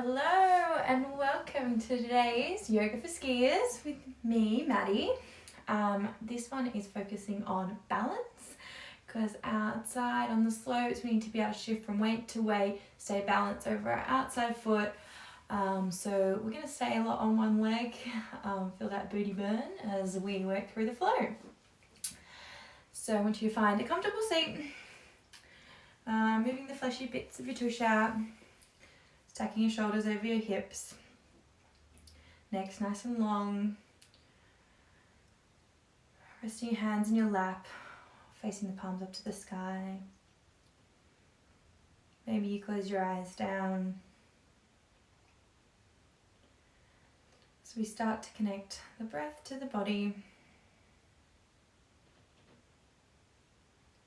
Hello and welcome to today's Yoga for Skiers with me, Maddie. This one is focusing on balance because outside on the slopes we need to be able to shift from weight to weight, stay balanced over our outside foot. So we're going to stay a lot on one leg, feel that booty burn as we work through the flow. So I want you to find a comfortable seat, moving the fleshy bits of your tush out. Stacking your shoulders over your hips, neck's nice and long, resting your hands in your lap, facing the palms up to the sky. Maybe you close your eyes down. So we start to connect the breath to the body.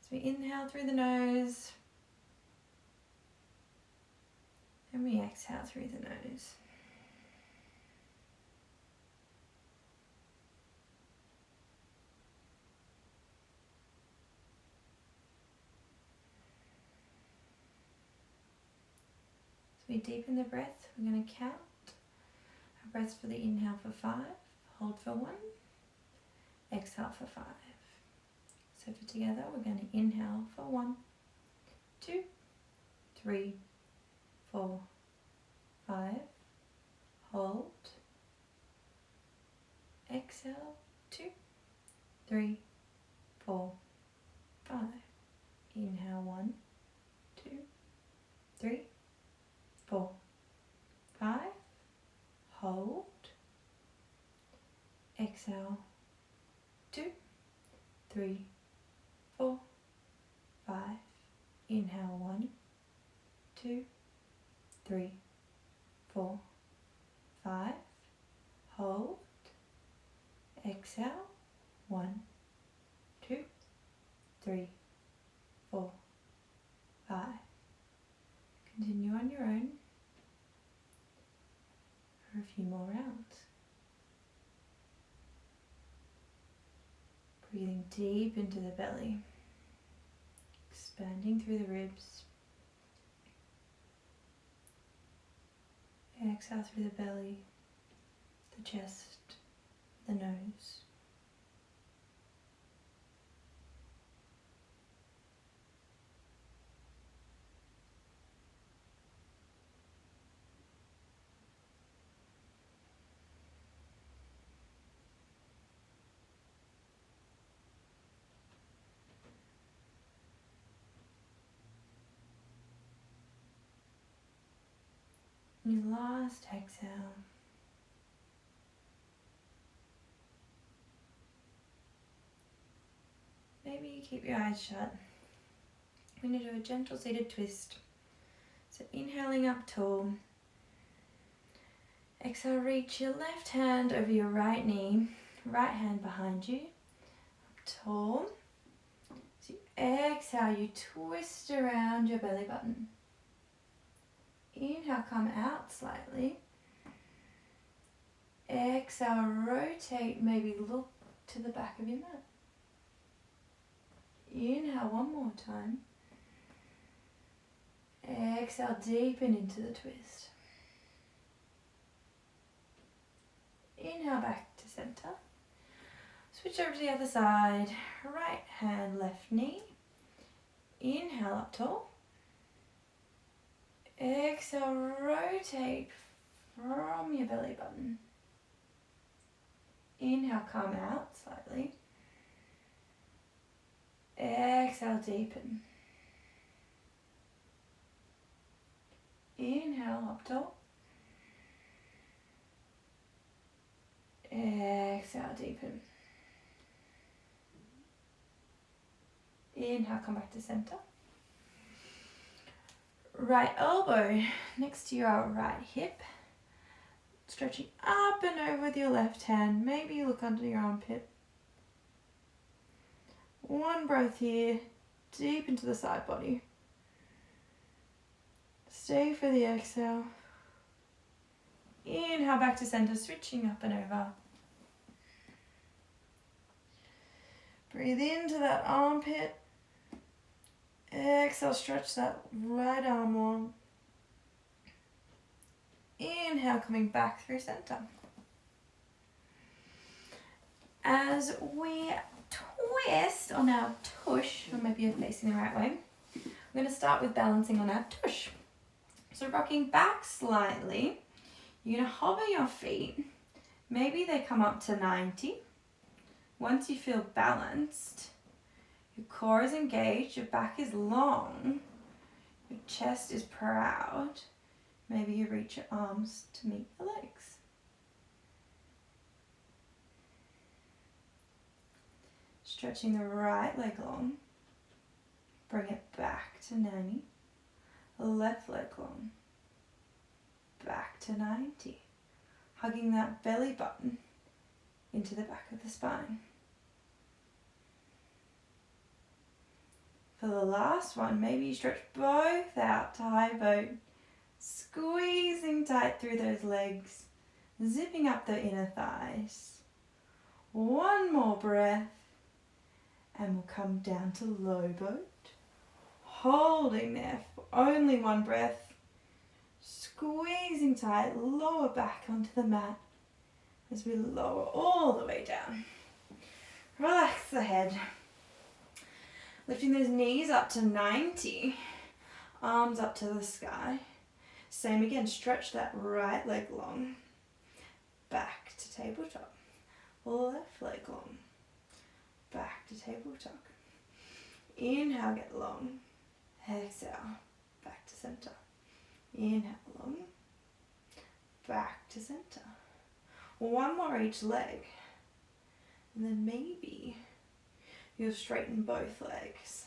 So we inhale through the nose. And we exhale through the nose. So we deepen the breath. We're going to count our breaths for the inhale for 5, hold for 1, exhale for 5. So for together, we're going to inhale for 1, 2, 3, 4, 5, hold, exhale, 2, 3, 4, 5, inhale, 1, 2, 3, 4, 5, hold, exhale, 2, 3, 4, 5, inhale, 1, 2, 3, 4, 5, hold, exhale, 1, 2, 3, 4, 5. Continue on your own for a few more rounds. Breathing deep into the belly, expanding through the ribs. Exhale through the belly, the chest, the nose. Your last exhale. Maybe you keep your eyes shut. We're going to do a gentle seated twist. So inhaling up tall. Exhale, reach your left hand over your right knee, right hand behind you, up tall. So you exhale, you twist around your belly button. Inhale, come out slightly. Exhale, rotate, maybe look to the back of your mat. Inhale one more time. Exhale, deepen into the twist. Inhale back to center. Switch over to the other side. Right hand, left knee. Inhale up tall. Exhale, rotate from your belly button. Inhale, come out slightly. Exhale, deepen. Inhale, up tall. Exhale, deepen. Inhale, come back to center. Right elbow next to your right hip. Stretching up and over with your left hand. Maybe you look under your armpit. One breath here, deep into the side body. Stay for the exhale. Inhale back to center, switching up and over. Breathe into that armpit. Exhale, stretch that right arm long. Inhale, coming back through center. As we twist on our tush, or maybe you're facing the right way, we're going to start with balancing on our tush. So rocking back slightly, you're going to hover your feet. Maybe they come up to 90. Once you feel balanced, your core is engaged, your back is long, your chest is proud. Maybe you reach your arms to meet your legs. Stretching the right leg long. Bring it back to 90. Left leg long. Back to 90. Hugging that belly button into the back of the spine. For the last one, maybe you stretch both out to high boat, squeezing tight through those legs, zipping up the inner thighs. One more breath, and we'll come down to low boat. Holding there for only one breath, squeezing tight, lower back onto the mat as we lower all the way down. Relax the head. Lifting those knees up to 90, arms up to the sky. Same again, stretch that right leg long, back to tabletop. Left leg long, back to tabletop. Inhale, get long. Exhale, back to center. Inhale, long, back to center. One more each leg. And then maybe you'll straighten both legs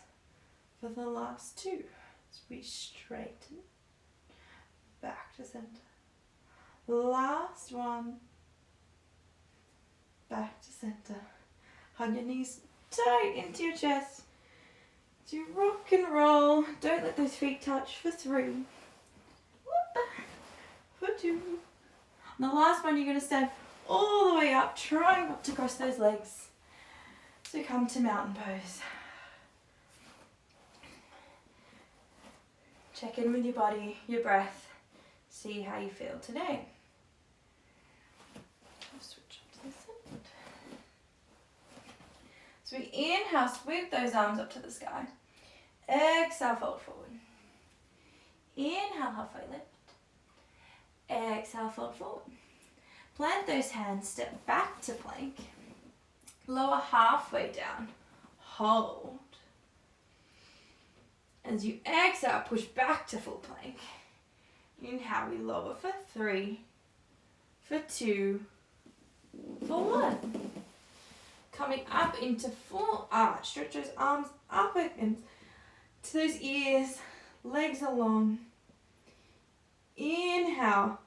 for the last two. So we straighten, back to center. Last one, back to center. Hug your knees tight into your chest. Do rock and roll. Don't let those feet touch for 3. For 2. On the last one, you're going to stand all the way up, trying not to cross those legs. So come to mountain pose. Check in with your body, your breath. See how you feel today. I'll switch up to this side. So we inhale, sweep those arms up to the sky. Exhale, fold forward. Inhale, halfway lift. Exhale, fold forward. Plant those hands, step back to plank. Lower halfway down. Hold. As you exhale, push back to full plank. Inhale, we lower for 3, for 2, for 1. Coming up into full arch. Stretch those arms up and to those ears. Legs are long. Inhale.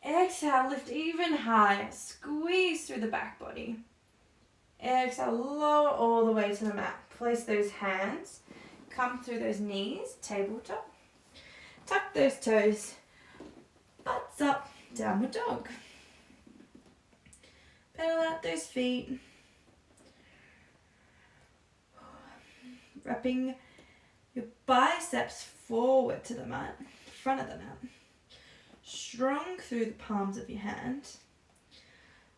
Exhale, lift even higher. Squeeze through the back body. Exhale, lower all the way to the mat. Place those hands. Come through those knees, tabletop. Tuck those toes. Butts up, downward dog. Pedal out those feet. Wrapping your biceps forward to the mat, front of the mat. Strong through the palms of your hands.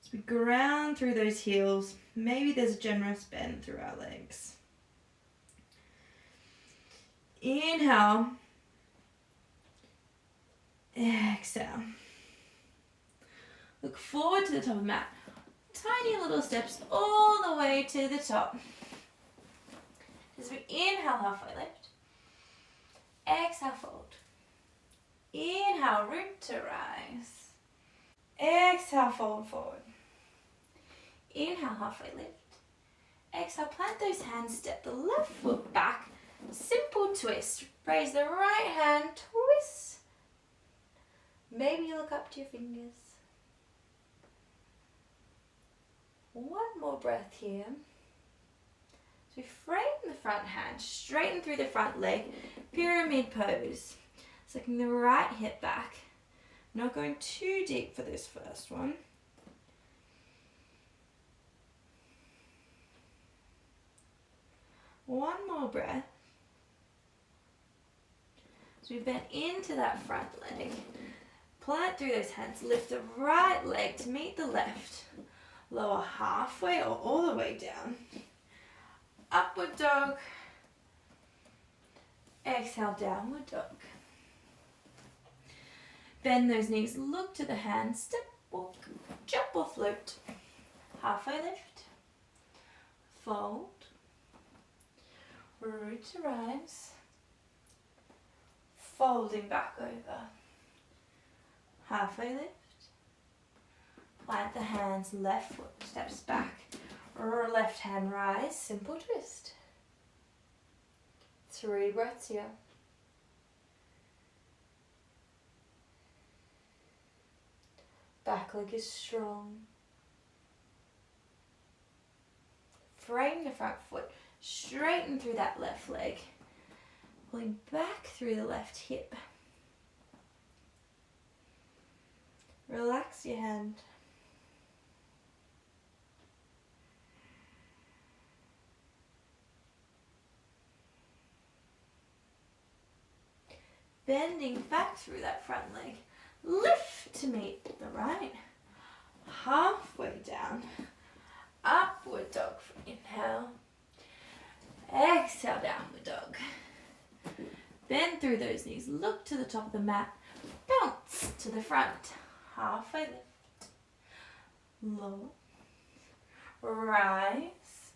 As we ground through those heels, maybe there's a generous bend through our legs. Inhale. Exhale. Look forward to the top of the mat. Tiny little steps all the way to the top. As we inhale, halfway lift. Exhale, fold. Inhale, root to rise. Exhale, fold forward. Inhale, halfway lift. Exhale, plant those hands, step the left foot back. Simple twist. Raise the right hand, twist. Maybe you look up to your fingers. One more breath here. So we frame the front hand, straighten through the front leg, pyramid pose. Sucking the right hip back. Not going too deep for this first one. One more breath. So we bend into that front leg. plant through those hands. Lift the right leg to meet the left. Lower halfway or all the way down. Upward dog. Exhale, downward dog. Bend those knees, look to the hands, step, walk, jump or float. Halfway lift. Fold. Root to rise. Folding back over. Halfway lift. Plant the hands, left foot steps back. Left hand rise, simple twist. 3 breaths here. Back leg is strong. Frame the front foot. Straighten through that left leg. Pulling back through the left hip. Relax your hand. Bending back through that front leg. Lift to meet the right. Halfway down. Upward dog for inhale. Exhale, downward dog. Bend through those knees. Look to the top of the mat. Bounce to the front. Halfway lift. Lower. Rise.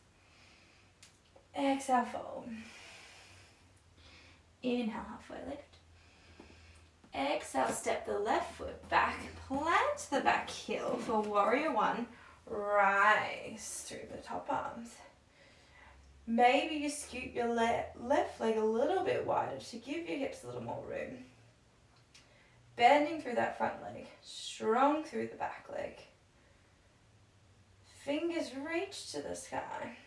Exhale, fold. Inhale, halfway lift. Exhale, step the left foot back. Plant the back heel for warrior one. Rise through the top arms. Maybe you scoot your left leg a little bit wider to give your hips a little more room. Bending through that front leg, strong through the back leg. Fingers reach to the sky.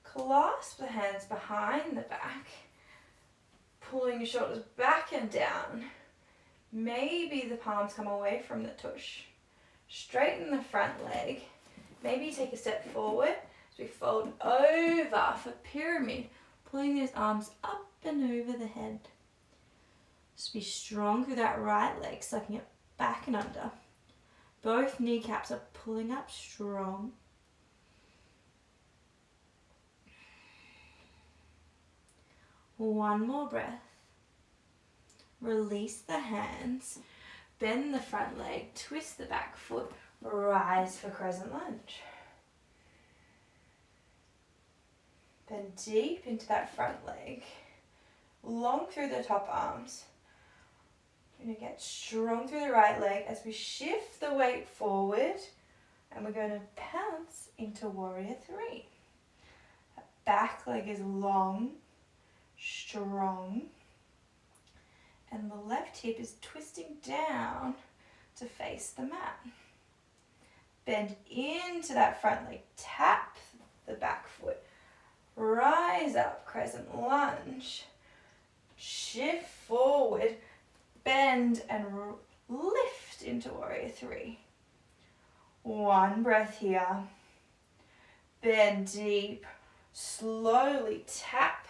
Clasp the hands behind the back, pulling your shoulders back and down. Maybe the palms come away from the tush. Straighten the front leg. Maybe take a step forward as we fold over for pyramid, pulling those arms up and over the head. Just be strong through that right leg, sucking it back and under. Both kneecaps are pulling up strong. One more breath. Release the hands. Bend the front leg. Twist the back foot. Rise for crescent lunge. Bend deep into that front leg. Long through the top arms. You're going to get strong through the right leg as we shift the weight forward. And we're going to pounce into warrior three. That back leg is long. Strong, and the left hip is twisting down to face the mat. Bend into that front leg, tap the back foot, rise up, crescent lunge, shift forward, bend and lift into warrior three. One breath here. Bend deep, slowly tap.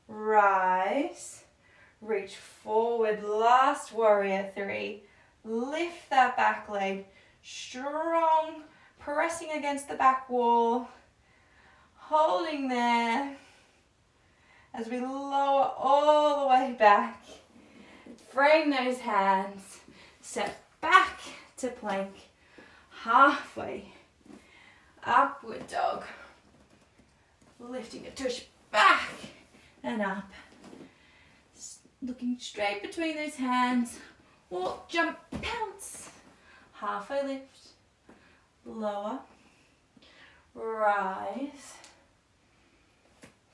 Rise, reach forward, last warrior three. Lift that back leg, strong, pressing against the back wall, holding there as we lower all the way back. Frame those hands, step back to plank, halfway, upward dog, lifting a tush back and up. Looking straight between those hands. Walk, jump, pounce. Halfway lift. Lower. Rise.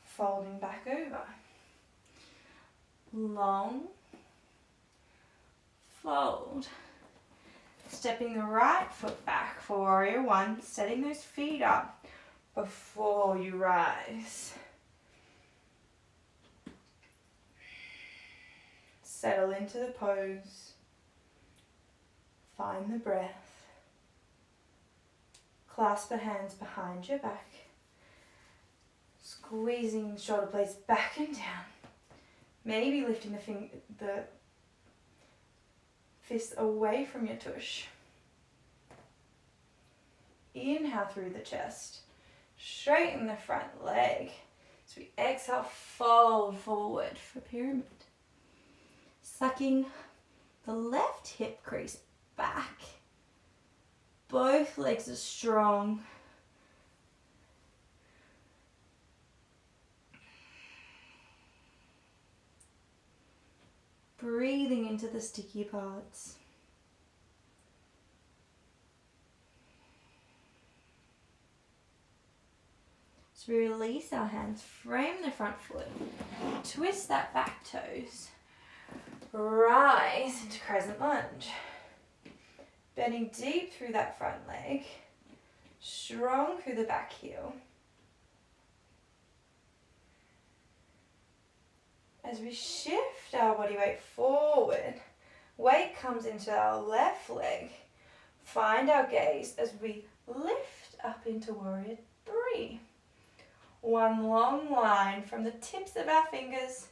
Folding back over. Long. Fold. Stepping the right foot back for warrior one. Setting those feet up before you rise. Settle into the pose. Find the breath. Clasp the hands behind your back. Squeezing shoulder blades back and down. Maybe lifting the fists away from your tush. Inhale through the chest. Straighten the front leg. As we exhale, fold forward for pyramid. Sucking the left hip crease back. Both legs are strong. Breathing into the sticky parts. So we release our hands, frame the front foot, twist that back toes, rise into crescent lunge. Bending deep through that front leg, strong through the back heel. As we shift our body weight forward, weight comes into our left leg. Find our gaze as we lift up into Warrior 3. One long line from the tips of our fingers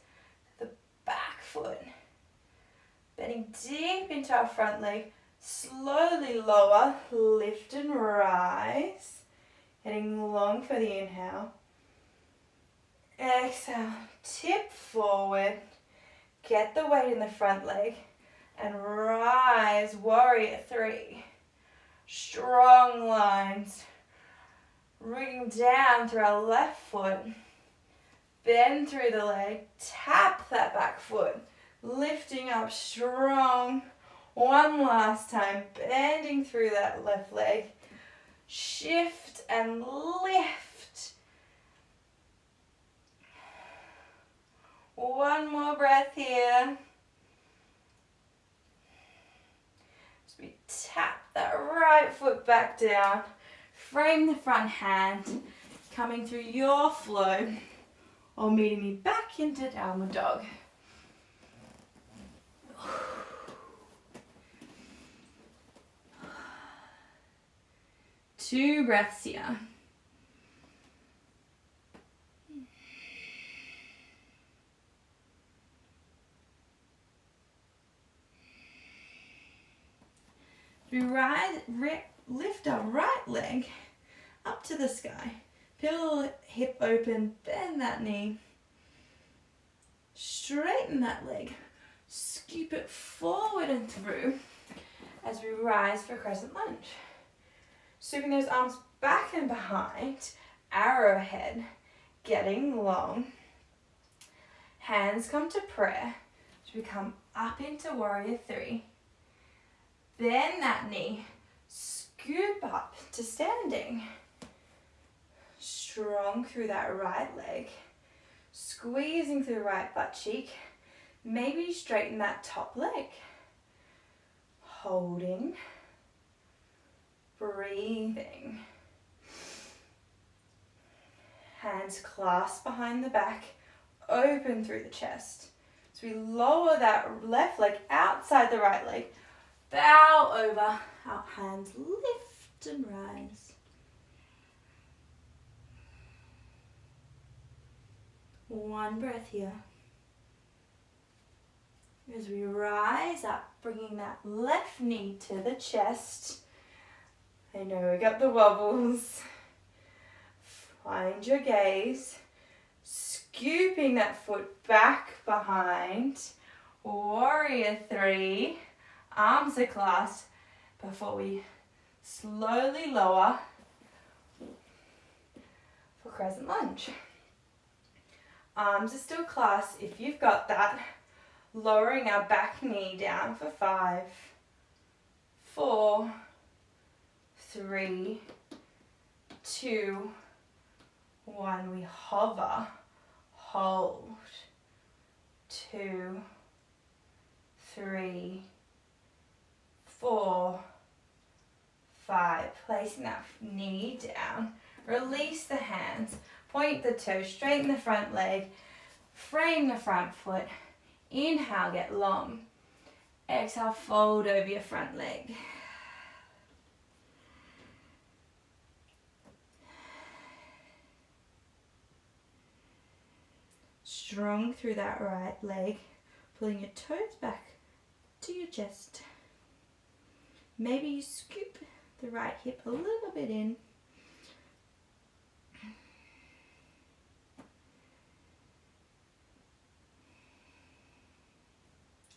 to the back foot. Bending deep into our front leg, slowly lower, lift and rise. Heading long for the inhale. Exhale, tip forward, get the weight in the front leg, and rise, Warrior 3. Strong lines, rooting down through our left foot, bend through the leg, tap that back foot, lifting up strong. One last time, bending through that left leg, shift and lift. One more breath here. As we tap that right foot back down, frame the front hand, coming through your flow, or meeting me back into downward dog. Two breaths here. We lift our right leg up to the sky. Peel hip open, bend that knee. Straighten that leg. Scoop it forward and through as we rise for crescent lunge. Sweeping those arms back and behind, arrowhead, getting long. Hands come to prayer as we come up into Warrior 3. Bend that knee, scoop up to standing. Strong through that right leg, squeezing through the right butt cheek. Maybe straighten that top leg. Holding, breathing. Hands clasped behind the back, open through the chest. So we lower that left leg outside the right leg. Bow over, our hands lift and rise. One breath here. As we rise up, bringing that left knee to the chest. I know we got the wobbles. Find your gaze. Scooping that foot back behind. Warrior 3. Arms are clasped before we slowly lower for crescent lunge. Arms are still clasped if you've got that. Lowering our back knee down for 5, 4, 3, 2, 1. We hover, hold, 2, 3, 4, 5. Placing that knee down. Release the hands. Point the toes. Straighten the front leg. Frame the front foot. Inhale, get long. Exhale, fold over your front leg. Strong through that right leg, pulling your toes back to your chest. Maybe you scoop the right hip a little bit in.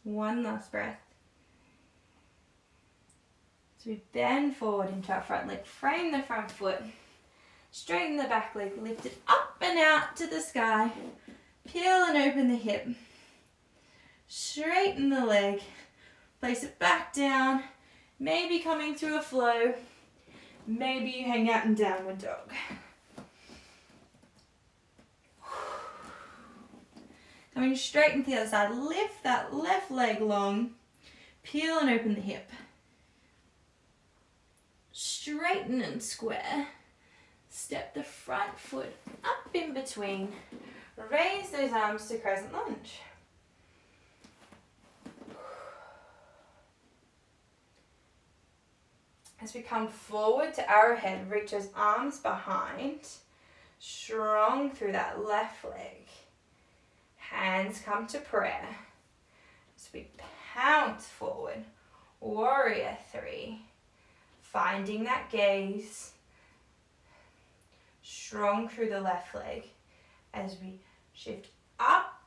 One last breath. So we bend forward into our front leg, frame the front foot, straighten the back leg, lift it up and out to the sky, peel and open the hip, straighten the leg, place it back down, maybe coming through a flow, maybe you hang out in downward dog. Coming straight into the other side, lift that left leg long, peel and open the hip. Straighten and square. Step the front foot up in between. Raise those arms to crescent lunge. As we come forward to arrowhead, reach those arms behind. Strong through that left leg. Hands come to prayer. As we pounce forward, warrior three. Finding that gaze. Strong through the left leg. As we shift up,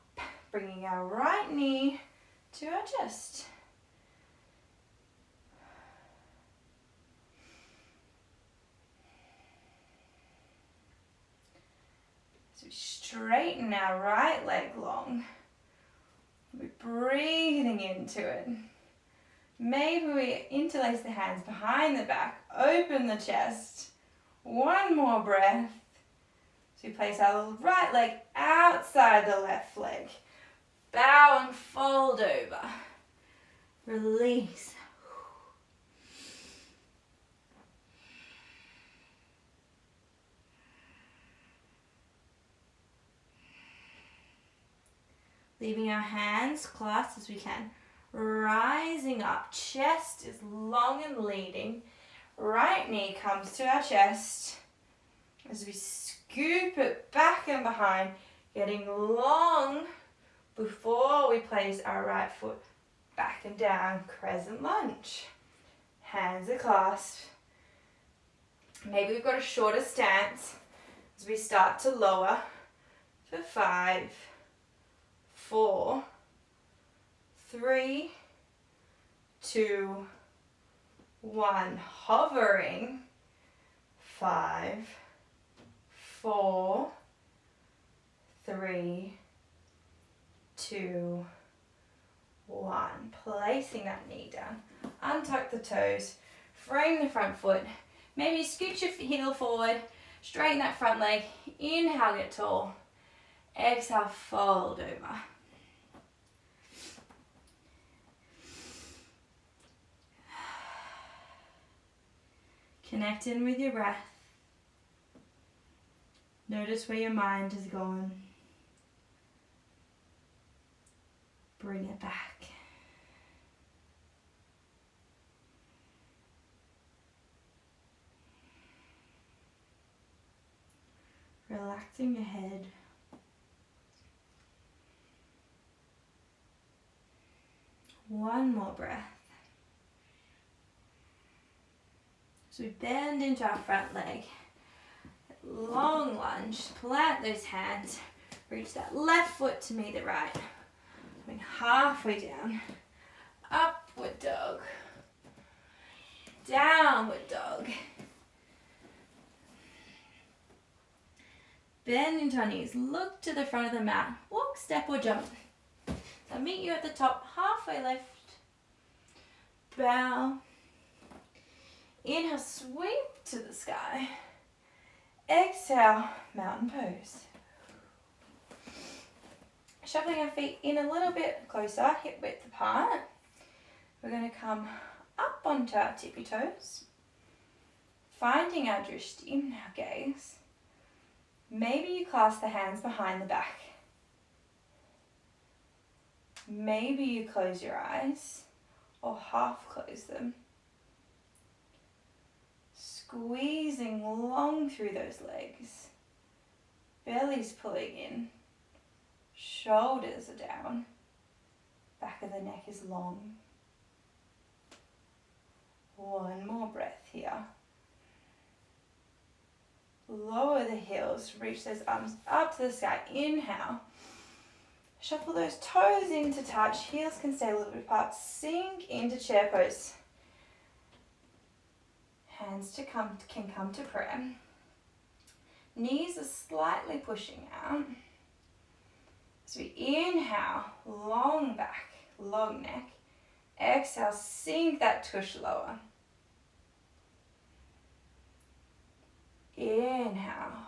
bringing our right knee to our chest. So we straighten our right leg long. We're breathing into it. Maybe we interlace the hands behind the back, open the chest. One more breath. So we place our right leg outside the left leg. Bow and fold over. Release. Leaving our hands clasped as we can. Rising up, chest is long and leading. Right knee comes to our chest. As we scoop it back and behind, getting long before we place our right foot back and down, crescent lunge. Hands are clasped. Maybe we've got a shorter stance as we start to lower for 5, 4, 3, 2, 1. Hovering. 5, 4, 3, 2, 1. Placing that knee down. Untuck the toes. Frame the front foot. Maybe scoot your heel forward. Straighten that front leg. Inhale, get tall. Exhale, fold over. Connect in with your breath. Notice where your mind is going. Bring it back. Relaxing your head. One more breath. So we bend into our front leg. Long lunge. Plant those hands. Reach that left foot to meet the right. Coming halfway down. Upward dog. Downward dog. Bend into our knees. Look to the front of the mat. Walk, step or jump. I'll meet you at the top, halfway lift. Bow. Inhale, sweep to the sky. Exhale, mountain pose. Shuffling our feet in a little bit closer, hip width apart. We're going to come up onto our tippy toes. Finding our drishti, our gaze. Maybe you clasp the hands behind the back. Maybe you close your eyes or half close them. Squeezing long through those legs. Belly's pulling in. Shoulders are down. Back of the neck is long. One more breath here. Lower the heels, reach those arms up to the sky. Inhale. Shuffle those toes into touch. Heels can stay a little bit apart. Sink into chair pose. Hands can come to prayer. Knees are slightly pushing out. As we inhale, long back, long neck. Exhale, sink that tush lower. Inhale.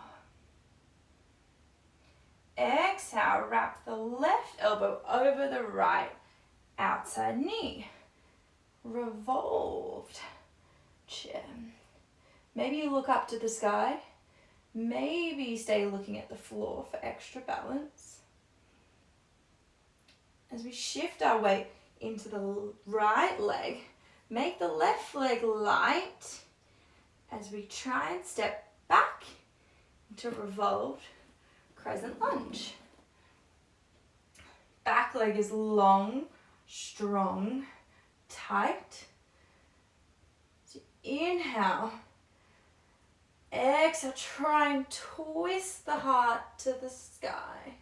Exhale, wrap the left elbow over the right outside knee. Revolved chair. Maybe you look up to the sky. Maybe stay looking at the floor for extra balance. As we shift our weight into the right leg, make the left leg light as we try and step back into revolved crescent lunge. Back leg is long, strong, tight. So inhale. Exhale, try and twist the heart to the sky.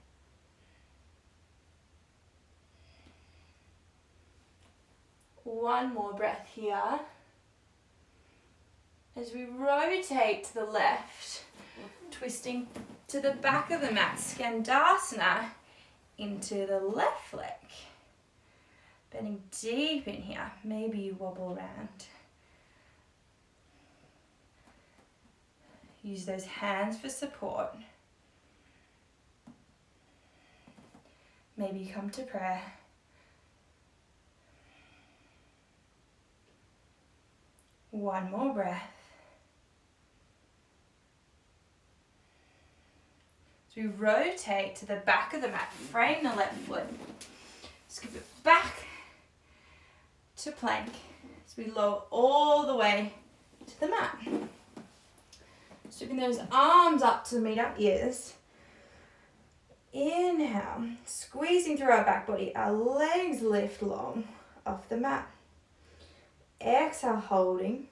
One more breath here. As we rotate to the left, twisting to the back of the mat, Skandasana into the left leg. Bending deep in here, maybe you wobble around. Use those hands for support. Maybe you come to prayer. One more breath. So we rotate to the back of the mat, frame the left foot. Scoop it back to plank. So we lower all the way to the mat. Sweeping those arms up to meet our ears. Inhale, squeezing through our back body. Our legs lift long off the mat. Exhale, holding.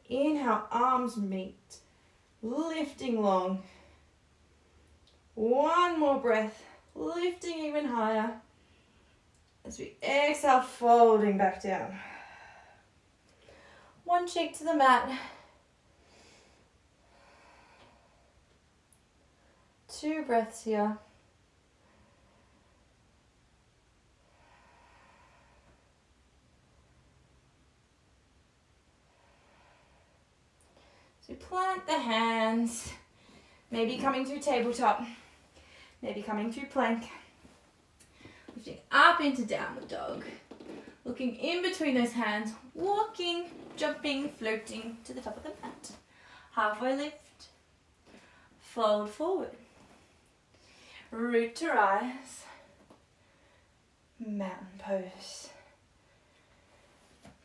Inhale, arms meet. Lifting long. One more breath, lifting even higher. As we exhale, folding back down. One cheek to the mat. 2 breaths here. So plant the hands, maybe coming through tabletop, maybe coming through plank. Lifting up into downward dog. Looking in between those hands, walking, jumping, floating to the top of the mat. Halfway lift, fold forward. Root to rise, mountain pose.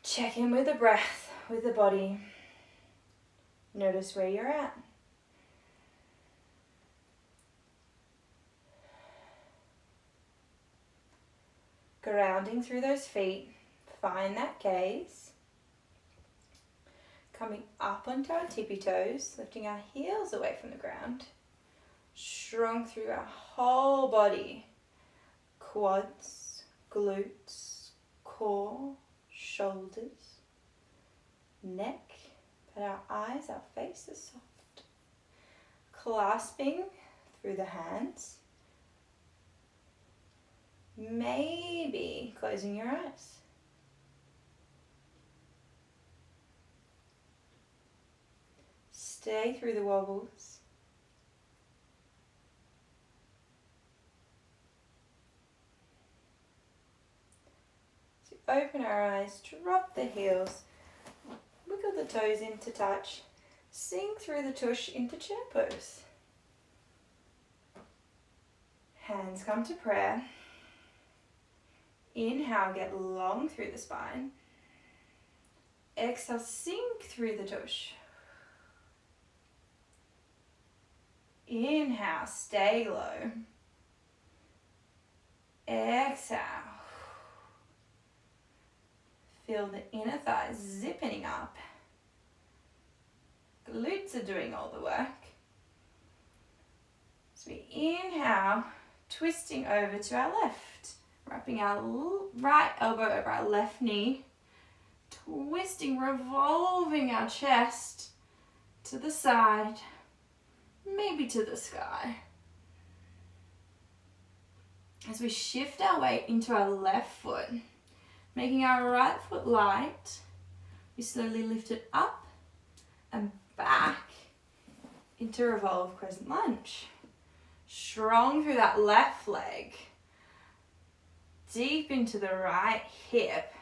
Check in with the breath, with the body. Notice where you're at. Grounding through those feet, find that gaze. Coming up onto our tippy toes, lifting our heels away from the ground. Strong through our whole body. Quads, glutes, core, shoulders, neck. But our eyes, our face is soft. Clasping through the hands. Maybe closing your eyes. Stay through the wobbles. So open our eyes, drop the heels, wiggle the toes into touch, sink through the tush into chair pose. Hands come to prayer. Inhale, get long through the spine. Exhale, sink through the tush. Inhale, stay low. Exhale. Feel the inner thighs zipping up. Glutes are doing all the work. So we inhale, twisting over to our left, wrapping our right elbow over our left knee, twisting, revolving our chest to the side, maybe to the sky. As we shift our weight into our left foot, making our right foot light, we slowly lift it up and back into revolve crescent lunge. Strong through that left leg, deep into the right hip.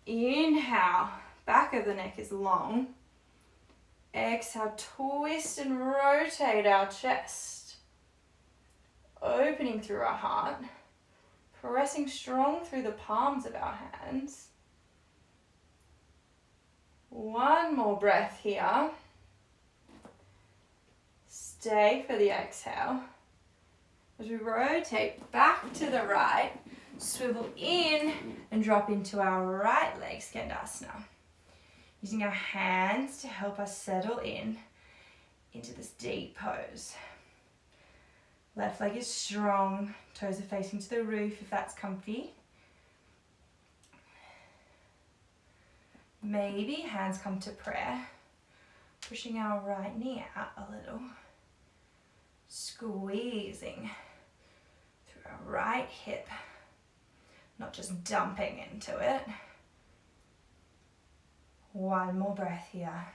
Inhale, back of the neck is long. Exhale, twist and rotate our chest, opening through our heart, pressing strong through the palms of our hands. One more breath here. Stay for the exhale. As we rotate back to the right, swivel in and drop into our right leg Skandasana. Using our hands to help us settle into this deep pose. Left leg is strong, toes are facing to the roof if that's comfy. Maybe hands come to prayer, pushing our right knee out a little. Squeezing through our right hip, not just dumping into it. One more breath here.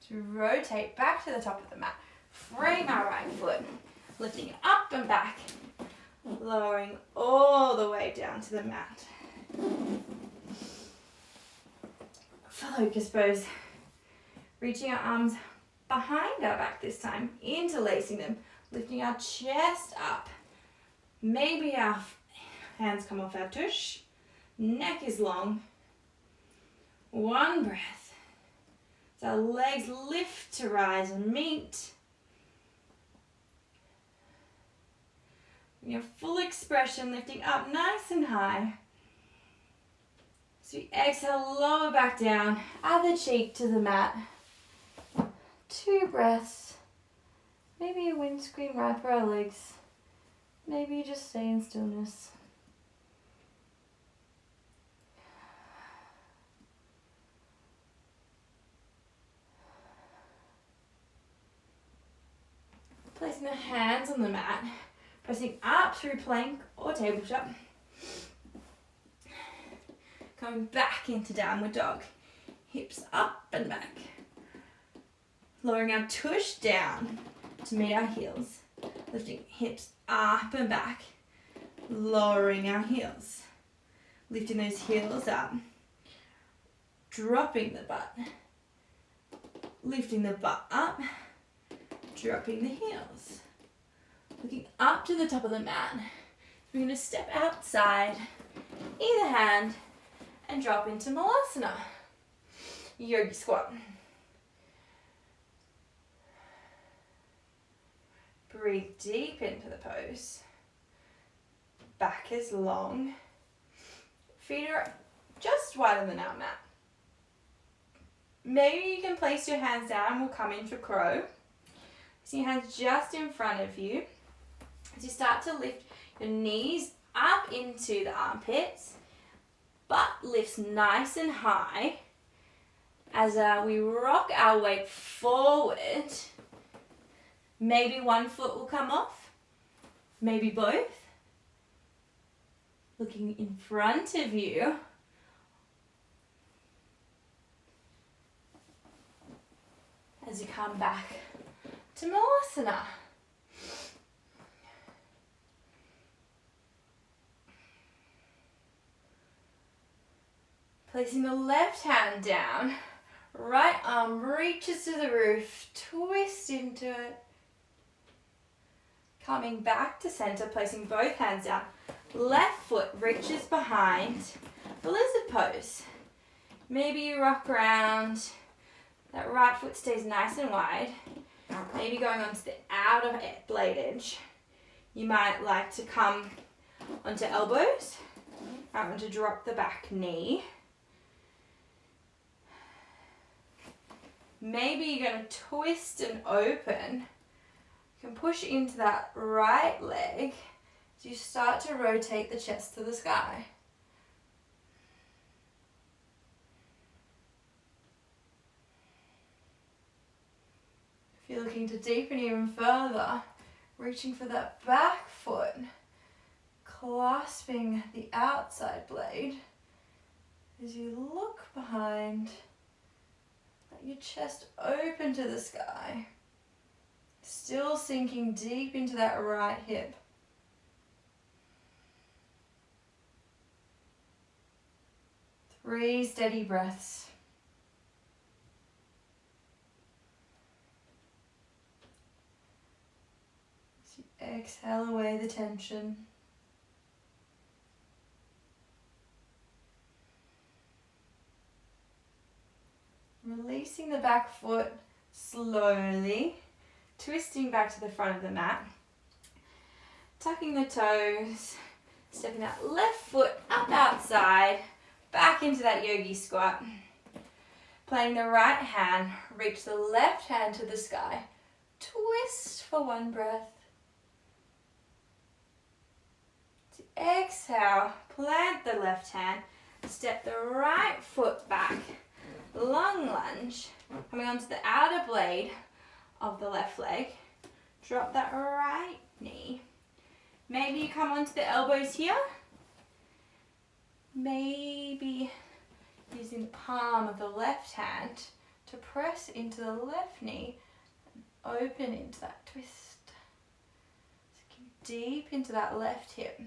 To rotate back to the top of the mat, frame our right foot, lifting it up and back, lowering all the way down to the mat. Locust pose, reaching our arms behind our back this time, interlacing them, lifting our chest up. Maybe our hands come off our tush, neck is long. One breath. So our legs lift to rise and meet. Your full expression, lifting up nice and high. So we exhale, lower back down, other cheek to the mat. 2 breaths. Maybe a windscreen right for our legs. Maybe you just stay in stillness. Placing the hands on the mat, pressing up through plank or tabletop. Coming back into downward dog. Hips up and back. Lowering our tush down to meet our heels. Lifting hips up and back. Lowering our heels. Lifting those heels up. Dropping the butt. Lifting the butt up. Dropping the heels. Looking up to the top of the mat. We're going to step outside, either hand, and drop into Malasana, yogi squat. Breathe deep into the pose. Back is long. Feet are just wider than our mat. Maybe you can place your hands down. We'll come into crow. So your hands just in front of you. As you start to lift your knees up into the armpits, butt lifts nice and high as we rock our weight forward. Maybe one foot will come off, maybe both. Looking in front of you. As you come back to Malasana. Placing the left hand down, right arm reaches to the roof, twist into it. Coming back to center, placing both hands down. Left foot reaches behind, the lizard pose. Maybe you rock around, That right foot stays nice and wide. Maybe going onto the outer blade edge. You might like to come onto elbows. I want to drop the back knee. Maybe you're going to twist and open. You can push into that right leg as you start to rotate the chest to the sky. If you're looking to deepen even further, reaching for that back foot, clasping the outside blade as you look behind. Let your chest open to the sky. Still sinking deep into that right hip. Three steady breaths. As you exhale away the tension. Releasing the back foot slowly, twisting back to the front of the mat, tucking the toes, stepping that left foot up outside, back into that yogi squat. Playing the right hand, reach the left hand to the sky, twist for one breath. To exhale, plant the left hand, step the right foot back. Long lunge, coming onto the outer blade of the left leg. Drop that right knee. Maybe you come onto the elbows here. Maybe using the palm of the left hand to press into the left knee and open into that twist. Sinking deep into that left hip.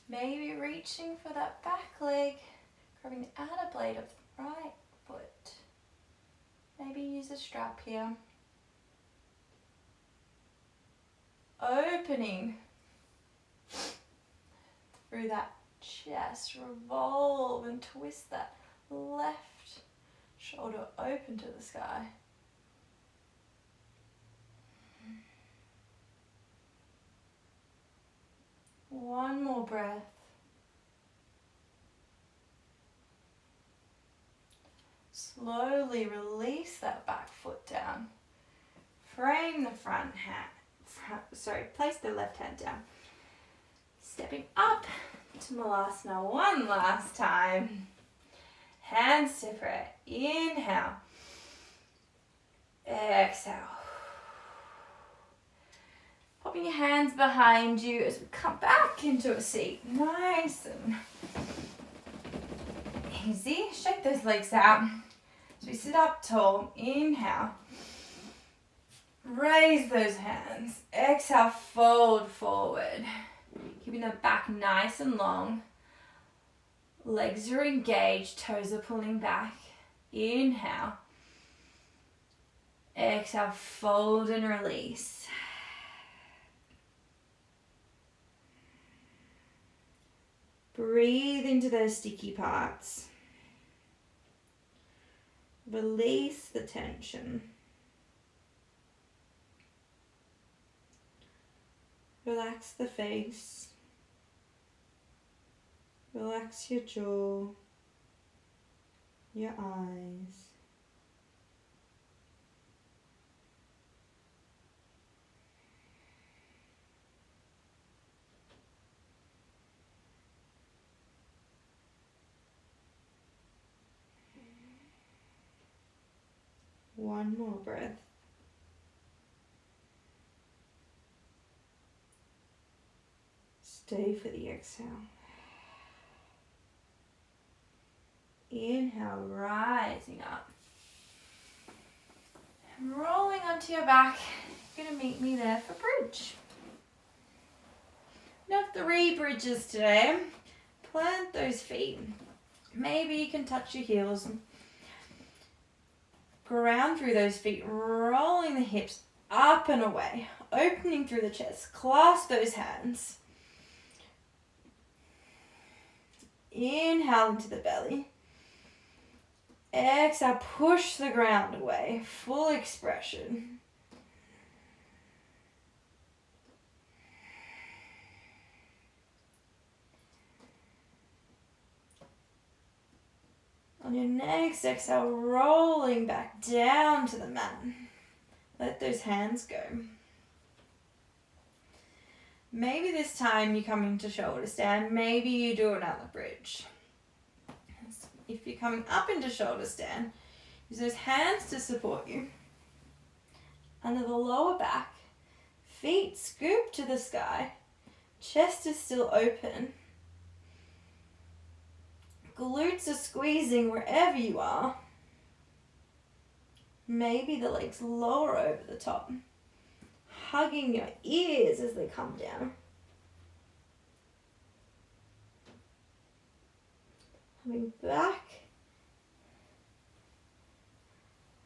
Maybe reaching for that back leg, grabbing the outer blade of the right foot. Maybe use a strap here. Opening through that chest, revolve and twist that left shoulder open to the sky. One more breath. Slowly release that back foot down. Frame the front hand. Place the left hand down. Stepping up to Malasana one last time. Hands separate. Inhale. Exhale. Popping your hands behind you as we come back into a seat. Nice and easy. Shake those legs out. As we sit up tall, inhale. Raise those hands. Exhale, fold forward. Keeping the back nice and long. Legs are engaged, toes are pulling back. Inhale. Exhale, fold and release. Breathe into those sticky parts. Release the tension. Relax the face. Relax your jaw, your eyes. One more breath. Stay for the exhale. Inhale, rising up. And rolling onto your back. You're going to meet me there for bridge. Now 3 bridges today. Plant those feet. Maybe you can touch your heels. Ground through those feet, rolling the hips up and away, opening through the chest. Clasp those hands. Inhale into the belly. Exhale, push the ground away. Full expression. On your next exhale, rolling back down to the mat. Let those hands go. Maybe this time you come into shoulder stand. Maybe you do another bridge. If you're coming up into shoulder stand, use those hands to support you. Under the lower back, feet scoop to the sky. Chest is still open. Glutes are squeezing wherever you are. Maybe the legs lower over the top, hugging your ears as they come down. Coming back,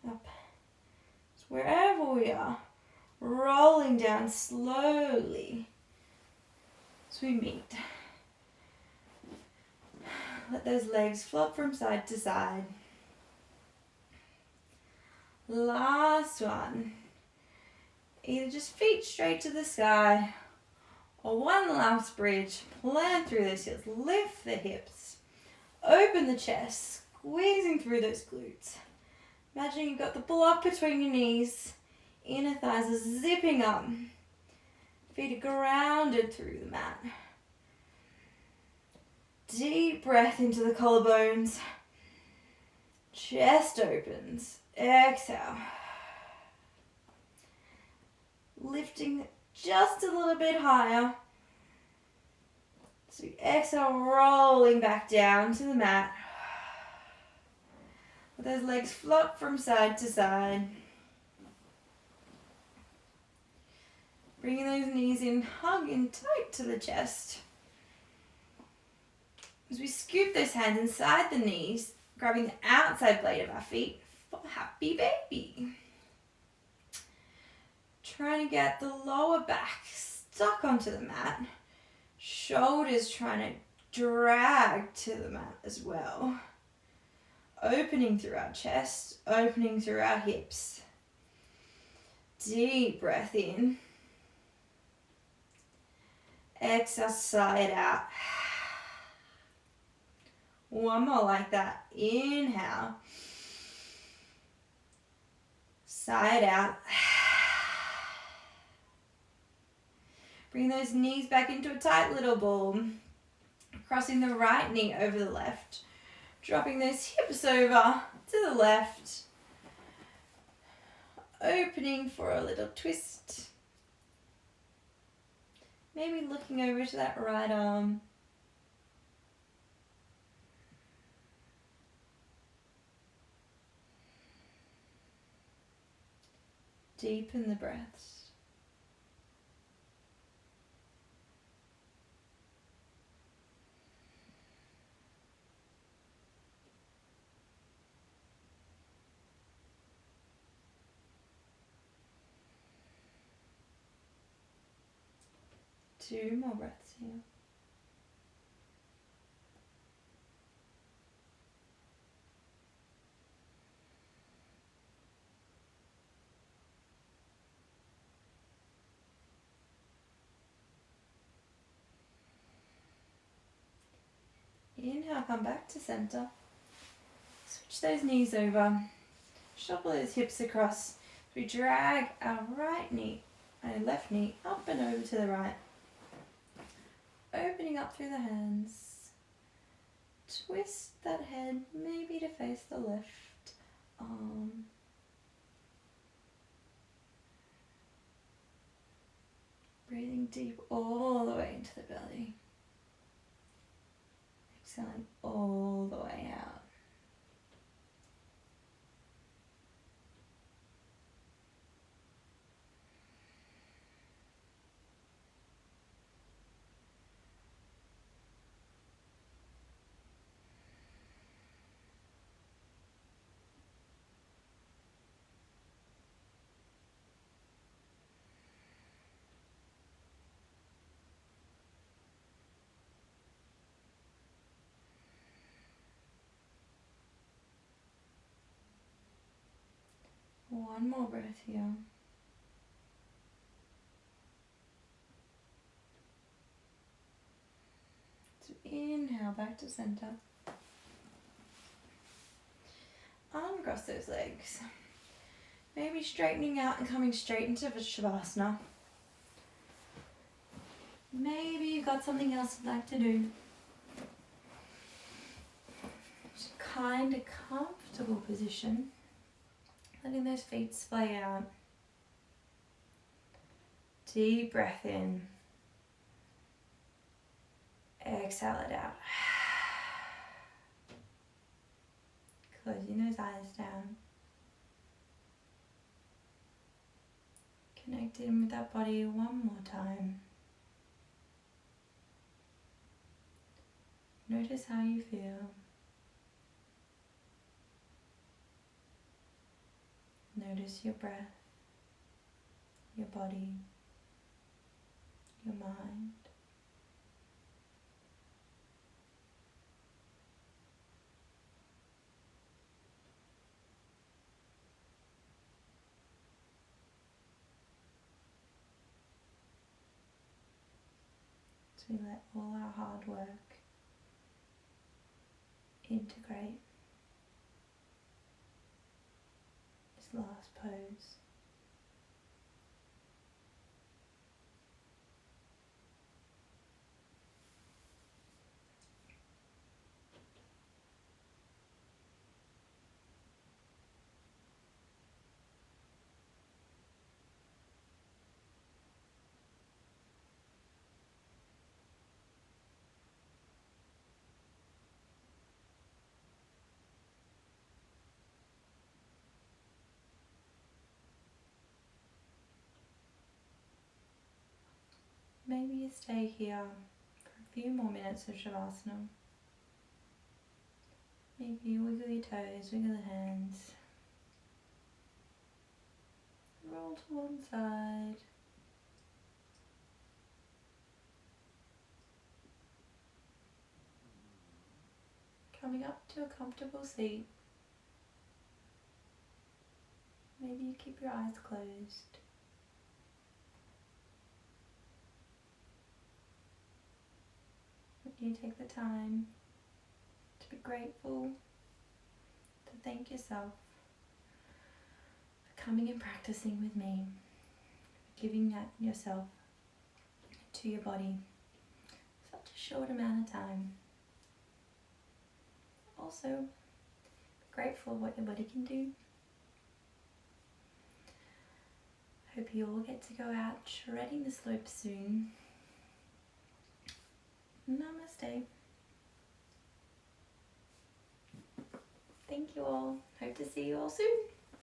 up. So wherever we are, rolling down slowly as we meet. Let those legs flop from side to side. Last one. Either just feet straight to the sky or one last bridge. Plant through those heels. Lift the hips. Open the chest. Squeezing through those glutes. Imagine you've got the block between your knees. Inner thighs are zipping up. Feet are grounded through the mat. Deep breath into the collarbones. Chest opens. Exhale. Lifting just a little bit higher. So exhale, rolling back down to the mat. Let those legs flop from side to side. Bringing those knees in, hugging tight to the chest. As we scoop those hands inside the knees, grabbing the outside blade of our feet for happy baby. Trying to get the lower back stuck onto the mat. Shoulders trying to drag to the mat as well. Opening through our chest, opening through our hips. Deep breath in. Exhale, sigh it out. One more like that. Inhale. Sigh it out. Bring those knees back into a tight little ball. Crossing the right knee over the left. Dropping those hips over to the left. Opening for a little twist. Maybe looking over to that right arm. Deepen the breaths. Two more breaths here. Inhale, come back to center. Switch those knees over. Shuffle those hips across. We drag our left knee up and over to the right. Opening up through the hands. Twist that head maybe to face the left arm. Breathing deep all the way into the belly. Exhaling all the way out. One more breath here. So inhale back to center. Uncross those legs. Maybe straightening out and coming straight into Shavasana. Maybe you've got something else you'd like to do. Just kind of comfortable position. Letting those feet splay out. Deep breath in. Exhale it out. Closing those eyes down. Connecting with that body one more time. Notice how you feel. Notice your breath, your body, your mind. So we let all our hard work integrate this last pose. Maybe you stay here for a few more minutes of Shavasana. Maybe you wiggle your toes, wiggle the hands. Roll to one side. Coming up to a comfortable seat. Maybe you keep your eyes closed. You take the time to be grateful, to thank yourself for coming and practicing with me, for giving that yourself to your body such a short amount of time. Also, grateful what your body can do. Hope you all get to go out shredding the slopes soon. Namaste. Thank you all. Hope to see you all soon.